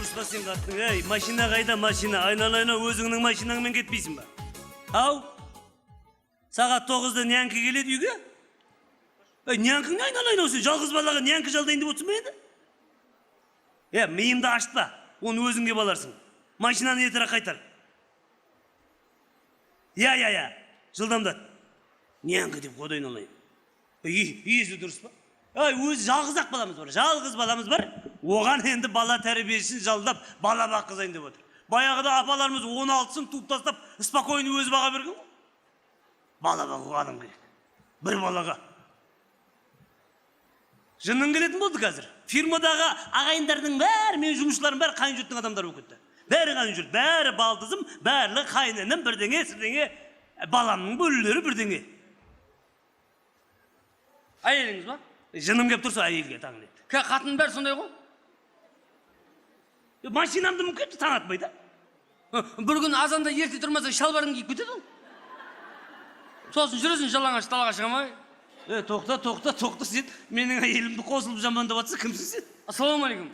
дұрысқа сен қаттың. Ей, машина қайда машина? Айналайна өзіңнің машинаңмен кетпейсің ба? Ау? Сағат 9-да нянкі келеді үйге? Ей, нянкің не айналайна осы? Жалғыз балаға нянкі жалдайын деп отырсың ба еді? Миымды ашытпа. Оны өзіңге баларсың. Машинаны етірақ қайтар. Жылдамдат. Нянкі деп қойдайын олайын. Есі дұрыс ба? Өзі жалғыз-ақ баламыз бар. Жалғыз баламыз бар. Оған енді бала тәрбиесін жалдап, бала баққызайын деп отыр. Баяғыда апаларымыз 16-сын туып тастап, спокойно өзі баға берген. Бала бағуға адам керек. Бір балаға. Жынның келетін болды қазір. Фирмадағы ағайындардың бәрі, мен жұмысшылардың бәрі қайын жұрттың адамдары болып кетті. Бәрі қайын жұрт, бәрі балдызым, бәрі қайынының бірдеңе, сірдеңе, баламның бөлілері бірдеңе. Әйеліңіз ба? Жыным кеп тұрса әйелге таңын ет. Қатын бәрі сондай ғой? Машинамды мүмкін таң атпайды. Бір күн азанда ерте тұрмаса шалбарын киіп кетеді ол. Сосын жүресің жалаңаш далаға шығамай. Тоқта сен. Менің әйелімді қосылып жамандап жатса кімсің сен? Ассалаумағалейкум.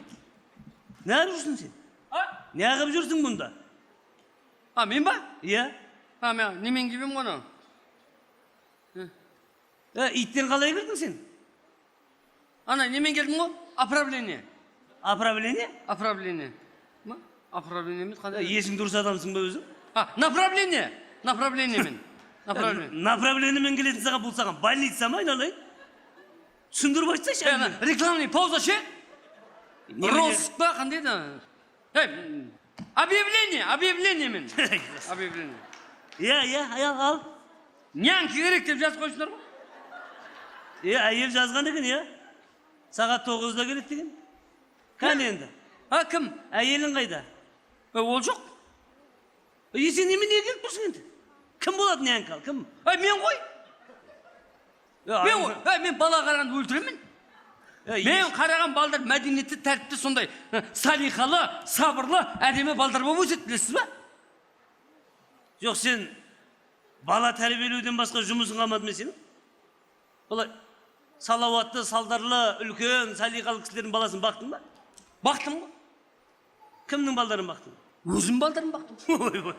Не қылып жүрсің сен? Не қылып жүрсің бұнда? Мен ба? Иә. Мен немен кибем ғана? Иттен қалай кірдің сен? Немен келдім ғой? Оправление. Оправление? Оправление. Оправление мен қандай? Есің дұрыс адамсың ба өзің? Направление. Направлениемен. Направлениемен келетін саған бұл саған больница ма айналайын? Түсіндіріп айтсайшы. Рекламный пауза ше? Розыск па қандай да? Объявление мен. Объявление. Ал. Нянкі керек деп жазып қойсыңдар ғой? Әйел жазған екен, сағат 9-да келеді деген. Кәне енді? Кім? Әйелің қайда? Ол жоқ. Сен немен не келіп тұрсың енді? Кім болады нянкі ал? Кім? Мен ғой. Мен бала қарағанды өлтіремін. Мен қараған балдар мәдениетті, тәртіпті сондай салиқалы, сабырлы, әдемі балдар болып өседі, білесіз ба? Жоқ, сен бала тәрбиелеуден басқа жұмысын қалмады ма сенің? Бұлай салауатты, салдарлы, үлкен, салиқалы кісілердің баласын бақтың ба? Бақтым ғой. Кімнің балдарын бақтың? Өзім балдарын бақтым.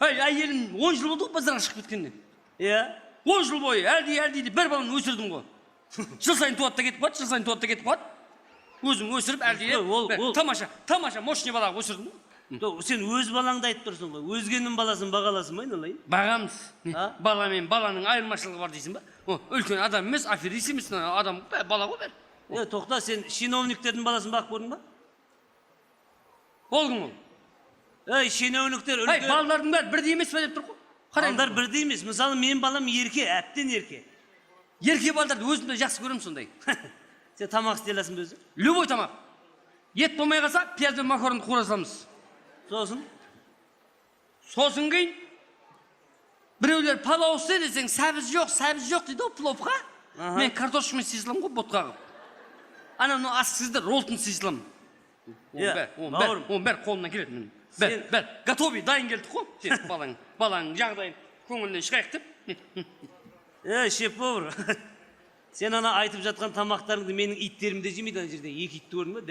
Әйелім 10 жыл болды ғой базарға шығып кеткенде. 10 жыл бойы әлді бір баланы өсірдім ғой. Жыл сайын туады да кетіп қалады, Өзім өсіріп әлді тамаша, мощный балаға өсірдім ғой. Сен өз балаңды айтып тұрсың ғой, өзгенің баласын бағаласың ба айналайын? Бағамыз. Бала мен баланың айырмашылығы бар дейсің ба? Үлкен адам емес, аферист емес, адам бала ғой бәрі. Тоқта, сен шиновниктердің баласын бақып көрдің ба? Ол кім ол? Шиновниктер үлкен. Балалардың бәрі бірдей емес па деп тұр ғой? Балдар бірдей емес. Мысалы, мен балам ерке, әптен ерке. Ерке балдарды өзімді жақсы көрем сондай. Сен тамақ істелесің бе өзі? Любой тамақ. Ет болмай қалса, пияз бен макаронды қуыра саламыз. Сосын кейін біреулер палау істе десең, сәбіз жоқ дейді ғой пловқа. Мен картошкамен сыйсылам ғой ботқа қылып. Анау асқызды ролтын сыйсылам. Оның бәрі қолымнан келеді. Бәр, готовый, дайын келдік қой. Сен баланың жағдайын көңілінен шығайық деп. Шеф-повар, сен ана айтып жатқан тамақтарыңды менің иттерім де жемейді ана жерде. 2 итті көрдің ба?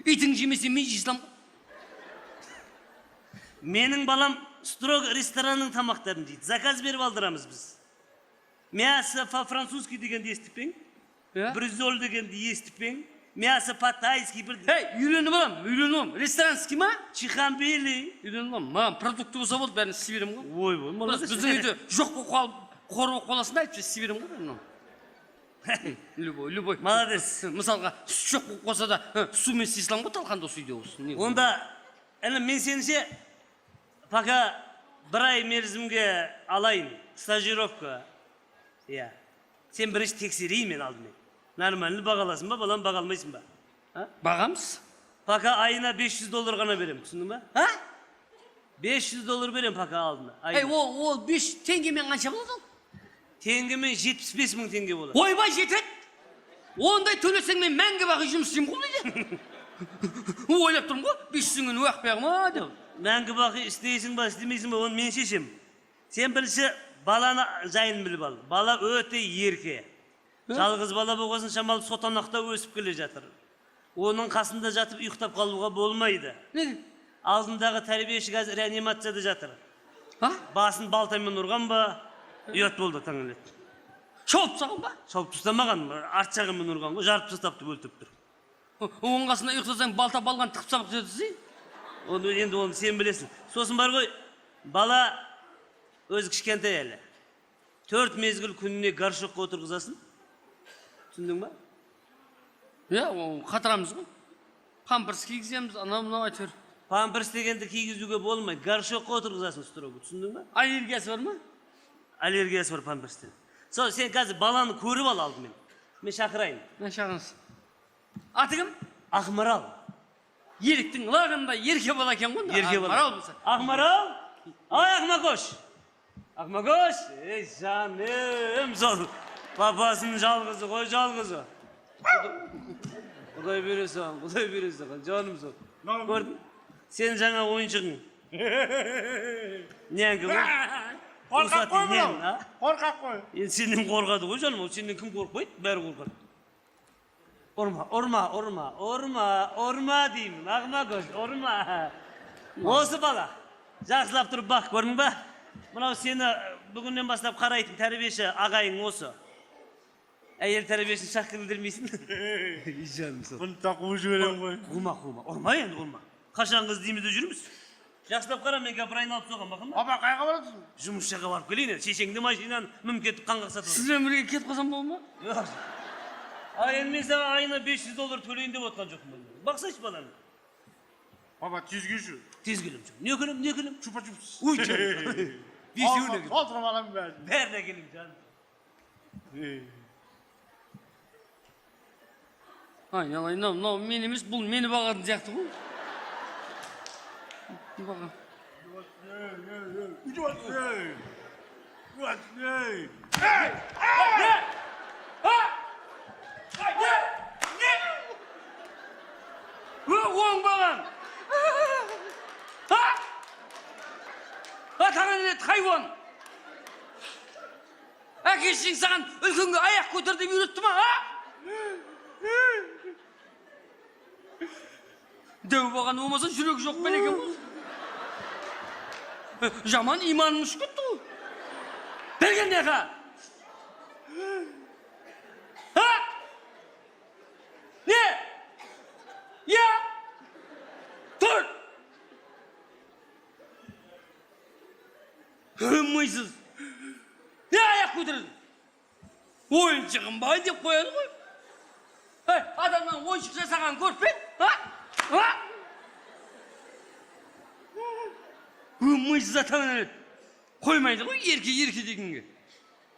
Итің жемесе мен жейсілам ғой. Менің балам строг ресторанның тамақтарын жейді. Заказ беріп алдырамыз біз. Мясо по-французски дегенді естіп пең? Брюзоль дегенді естіп пең? Мясо по-тайски бір... Үйленіп алам. Ресторанский ма? Чихамбели. Үйленіп алам. Маған продуктовый завод бәрін істей берем ғой. Ой, молодец. Біздің үйде жоқ болып қалып, қор болып қаласында айтып істей берем ғой. Любой. Молодец. Мысалға, сүт жоқ болып қалса да, сумен істейсілам ғой талқанда осы үйде осы. Онда, мен сенше, пока бір ай мерзімге алайын, стажировка. Сен бірінші тексерейін мен алдымен. Нормальный бағаласын ба, балам бағалмайсың ба? Бағамыз? Пока айына $500 ғана берем, түсіндің ба? $500 берем пока алдына. Ол 5 теңгемен қанша болады ол? Теңгемен 75 мың теңге болады. Ойбай жетеді. Ондай төлесең мен мәңгі бақи жұмыс істеймін ғой дейді. Ойлап тұрмын ғой, 500 теңгені уақытпай ма деп. Мәңгі бақи істейсің ба, істемейсің ба, оны мен шешем. Сен бірінші баланы жайын біліп ал. Бала өте ерке. Жалғыз бала болғасын шамалы сотанақта өсіп келе жатыр. Onun қасында жатып ұйықтап қалуға болмайды. Ne? Алдындағы тәрбиеші қазір реанимацияда жатыр. Ha? Басын балтамен ұрған ба, ұят болды таң әлет. Şop sağın ba? Шауып тастамаған, арт жағымен ұрған ғой, жарып тастапты, өлтіріп тұр. Onun қасында ұйықтасаң балта балған тықып сабық жетісі? Енді оны сен білесің. Сосын бар ғой, бала өзі кішкентай әлі. 4 мезгіл күніне горшокқа отырғызасын. Түсіндің ба? Ya, қатырамыз ғой. Памперс кигіземіз, анау айтыр. Памперс дегенді кигізуге болмайды. Горшокқа отырғызасын строго. Түсіндің ба? Аллергиясы бар ма? Аллергиясы бар памперстен. Сол сен қазір баланы көріп ал алдымен. Мен шақырайын. Ne şağınız? Аты кім? Ақмарал. Еліктің лағында ерке бала екен ғой. Ерке бала. Ақмарал болса. Ақмарал. Ай, Ақмакош. Ақмакош. Ей, жаным. Сол папасының жалғызы ғой, жалғызы. Құдай бересің, Құдай бересің. Жаным сол. Көрдің? Сен жаңа ойыншығың. Неңгі ғой? Қорқақ қой бұл. Қорқақ қой. Енді сенен қорқады ғой жаным, сенен кім қорқпайды? Бәрі қорқады. Ұрма деймін, Ақмакош, ұрма. Осы бала, жақсылап тұрып бақ, көрдің ба? Мынау сені бүгіннен бастап қарайтын тәрбиеші ағайың осы. Әйел тәрбиешін шақ кірілдірмейсің? Жаным сол. Бұны тақуы жіберем ғой. Ұрма енді, ұрма. Қашан қыз деймізде жүрміз? Жақсылап қара, мен кәпір айналып соған, бақын ба? Апа, қайға барасың? Жұмысшаға барып келейін, шешеңді машинаны мүмкетіп қанға сатып. Сізбен бірге кетіп қалсам бол ма? Енді мен саған айына $500 төлейін деп отқан жоқпын. Бақсайшы баланы. Апа, тез келші. Тез келем. Не күнім? Чупа-чупс. Ой, жаным. Бесеуіне келем. Отырып алам бәрін. Бәріне келем, жаным. Айналайын, мынау мен емес, бұл мені бағатын сияқты ғой. Баға. Оң баған! Таңын ет, хайуан! Әкешің саған үлкенге аяқ көтер деп үйретті ма? Дәу баған болмаса жүрек жоқ бәлекен болсын. Жаман иманым ұшып кетті ғой. Берген неға? Не? Я? Тұр! Мыйсыз. Не аяқ көтерді? Ойыншығын бай деп қояды ғой. Адамнан ойыншық жасаған көріп пе? Мыйсыз атаңын әлет. Қоймайды ғой ерке дегенге.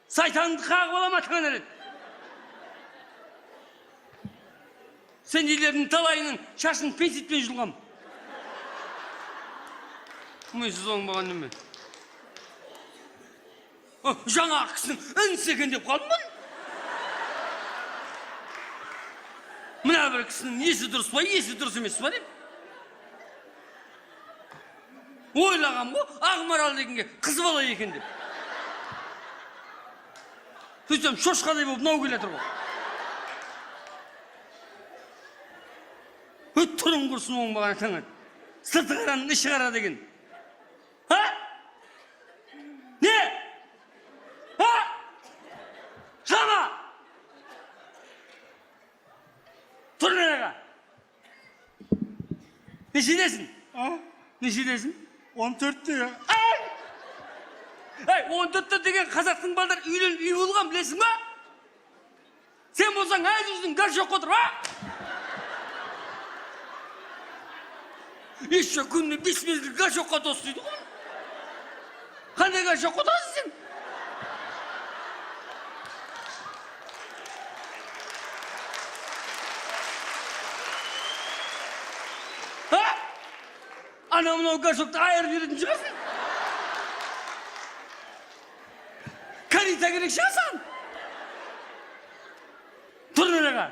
Сайтанды қағып алама атаңын әлет. Сендейлердің талайының шашын пенситпен жұлғам. Мыйсыз оң баған неме. Жаңа кісінің інісі екен деп қалдым бұн. Мына бір кісінің есі дұрыс па, есі дұрыс емес па деп. Ойлағам ғой, Ақмарал дегенге қыз бала екен деп. Сөйтсем шошқадай болып мынау келетір ғой. Тұрың құрсын оң баған атаңа. Сырты қараның іші қара деген. Не? Жама! Тұр нереға? Нешедесің? Нешедесің? 14-те. 14-те деген қазақтың балдар үйленіп үй болған білесің ба? Сен болсаң әз өзің горшокқа отыр, Еще күніне 5 мезгіл горшокқа тостайды ғой. Қандай горшокқа отырасың сен? Анау-мынау горшокты айырып беретін шығасың. Карита керек шығасың. Тұр нереға.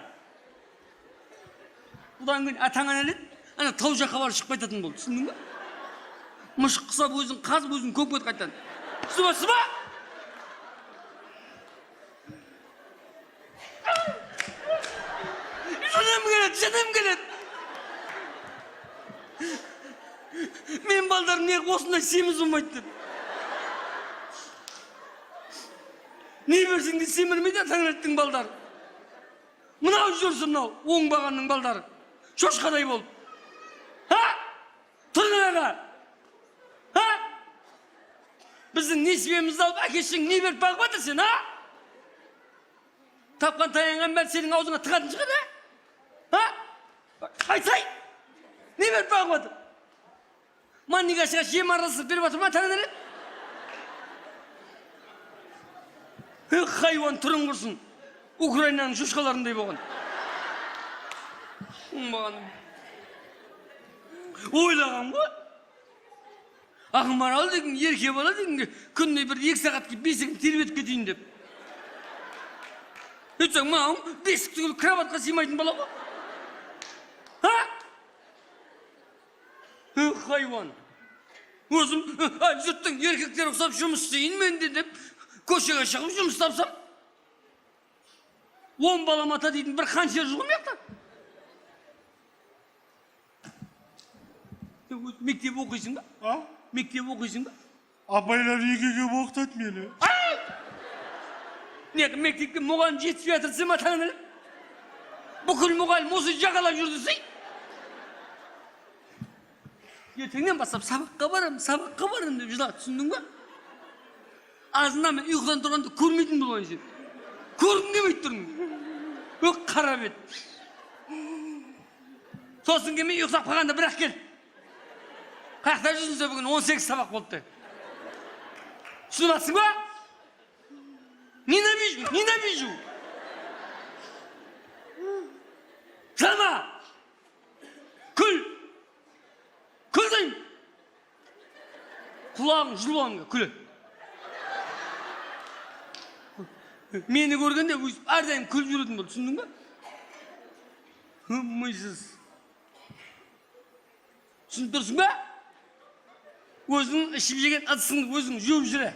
Бұдан кейін атаңан әлет, ана тау жаққа барып шығып қайтатын болды, түсіндің ба? Мұшық қысап өзің қазып өзің көкпет қайтан. Сыба! Жөнем келеді. ne osunday semiz olmaydı dedi. Ne versin de semirmeydi Tangrettin baldarı. Mına жүрсün mынау оңбағанның балдары. Шошқадай болып. Ha? Тұрың аға. Ha? Біздің несібемізді алып әкешің не беріп бағып атыр сен, ha? Тапқан таянған бәл сенің аузыңа тығатын шығады, ha? Айтсай! Не беріп бағып атыр? Маннигашыға жем араласып беріп атыр ма таңын? Хайуан тұрың құрсын. Украинаның шошқаларындай болған. Ойлаған ғой. Ақмарал деген, ерке бала деген, күніне бір 2 сағат кеп бесігін тербетіп кетейін деп. Өйтсең, мынауың бесік түгіл кроватқа сыймайтын бала ғой. Ha? Хайуан. Өзім, жұрттың еркектер ұқсап жұмыс істейін мен де деп, көшеге шығып жұмыс тапсам. 10 балам ата дейтін бір қаншер жұғым яқта. Мектеп оқисың ба? А? Мектеп оқисың ба? Апайлар екеге оқытады мені. Не, мектепке мұғалім жетіспей жатыр ма таңын? Бүкіл мұғалім осы жағалап жүрді сей. Ертеңнен бастап сабаққа барам деп жылап түсіндің ба? Азынан мен ұйқыдан тұрғанда көрмейтін болайын сен. Көргің келмейді тұрмын. Өк қара бет. Сосын келмей ұйықтап қалғанда бірақ кел. Қаяқта жүрсінсе бүгін 18 сабақ болды. Түсініп атсың ба? Ненавижу. Жылама. Күл деймін. Құлағың жылуанға күлі. Meni көргенде әрдайым күліп жүретін болды, түсіндің ба? Мыйсыз. Түсініп тұрсың ба? Өзің ішіп жеген ыдысыңды өзің жуып жүре.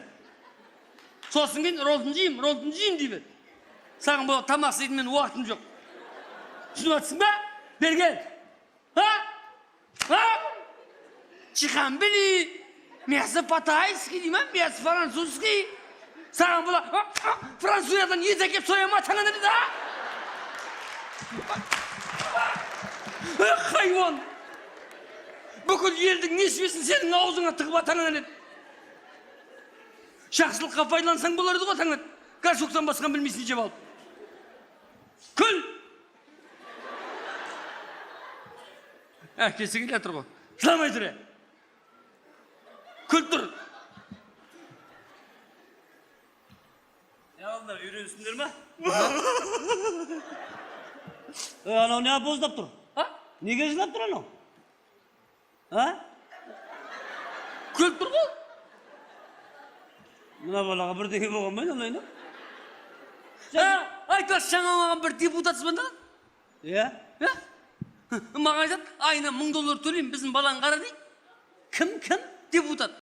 Сосын кейін ролтын жеймін дейбет. Саған бұл тамақ істейтін мен уақытым жоқ. Түсініп атсың ба? Бергел. Ha? Чихамбели, мясо по-тайски деймін, мясо французский. Саған бұла, Французиядан ет әкеп сояма таңын деді, а? Хайуан! Бүкіл елдің несібесін сенің аузыңа тығып таңын деді. Жақсылыққа пайдалансаң болар еді ғой таңын. Горшоктан басқан білмейсің жеп алып. Күл! Әкесі келе тұр ғой. Жыламай тұр. Күл тұр. Yalnız үйренсіңдер ма? Анау не боздап тұр? Неге жылап тұр анау? Күліп тұр ғой? Мына балаға бірдеңе болған ба олайна? Айтпас жаңа маған бір депутат звондаған. Иә? Маған айтады, айына $1000 төлеймін, біздің балаң қара дейді. Кім? Депутат.